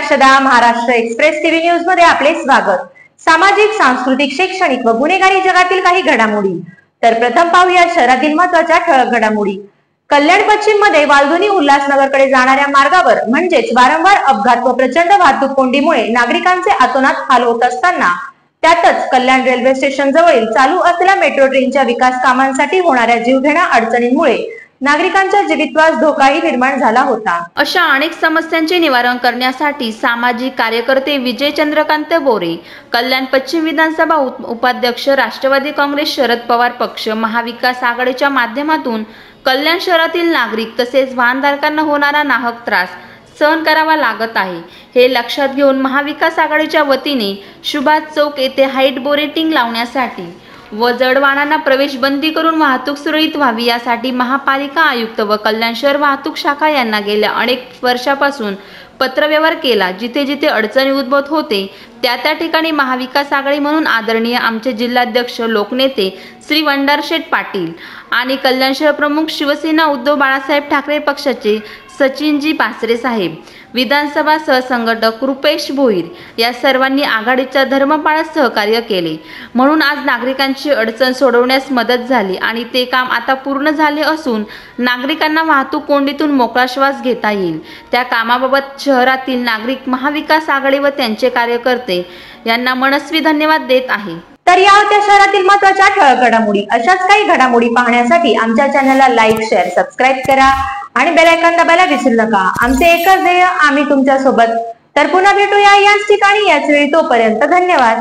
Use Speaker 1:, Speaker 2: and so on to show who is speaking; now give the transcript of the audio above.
Speaker 1: अक्षदा, Maharashtra express TV news मध्ये आपले स्वागत। सामाजिक, सांस्कृतिक, शैक्षणिक व गुन्हेगारी जगातील काही घडामोडी। तर प्रथम पाहूया शहरातील महत्त्वाच्या ठळक घडामोडी। कल्याण पश्चिम मध्ये वालधुनी उल्हासनगरकडे जाणाऱ्या मार्गावर म्हणजेच वारंवार अपघात व प्रचंड वाहतूक कोंडीमुळे नागरिकांचे अतोनात हाल होत असताना त्यातच कल्याण रेल्वे स्टेशन जवळील चालू असलेल्या मेट्रो ट्रेनच्या विकास कामांसाठी होणाऱ्या जीवघेण्या अडचणींमुळे नागरिकांच्या जीवितवास धोकाही निर्माण झाला होता।
Speaker 2: अशा अनेक समस्यांचे निवारण करण्यासाठी सामाजिक कार्यकर्ते विजय चंद्रकांत बोरे, कल्याण पश्चिम विधानसभा उपाध्यक्ष, राष्ट्रवादी काँग्रेस शरद पवार पक्ष, महाविकास आघाडीच्या माध्यमातून कल्याण शहरातील नागरिक तसेच वाहनधारकांना होणारा नाहक त्रास सहन करावा लागत आहे। हे लक्षात घेऊन महाविकास आघाडीच्या वतीने सुभाष चौक येथे हाईट बोरेटिंग लावण्यासाठी व जड वाहनांना प्रवेश बंदी करून वाहतूक सुरळीत व्हावी यासाठी महापालिका आयुक्त व कल्याण शहर वाहतूक शाखा यांना गेल्या अनेक वर्षापासून पत्रव्यवहार केला। जिथे जिथे अडचणी उद्भवत होते त्या ठिकाणी महाविकास आघाडी म्हणून आदरणीय आमचे जिल्हाध्यक्ष लोकनेते श्री वंडारशेठ पाटील आणि कल्याण शहर प्रमुख शिवसेना उद्धव बाळासाहेब ठाकरे पक्षाचे सचिनजी पासरे साहेब, विधानसभा सहसंघटक रुपेश भोईर या सर्वांनी आघाडीच्या धर्म पाळत सहकार्य केले। म्हणून आज नागरिकांची अडचण सोडवण्यास मदत झाली आणि ते काम आता पूर्ण झाले असून नागरिकांना वाहतूक कोंडीतून मोकळा श्वास घेता येईल। त्या कामाबाबत शहरातील नागरिक महाविकास आघाडी व त्यांचे कार्यकर्ते यांना मनस्वी धन्यवाद देत आहे।
Speaker 1: तर या होत्या शहरातील महत्त्वाच्या ठळक घडामोडी। अशाच काही घडामोडी पाहण्यासाठी आमच्या चॅनलला लाईक, शेअर, सबस्क्राईब करा आणि बेल आयकॉन दाबायला विसरू नका। आमचे एकच ध्येय, आम्ही तुमच्या सोबत। तर पुन्हा भेटूया याच ठिकाणी याच वेळी, तोपर्यंत धन्यवाद।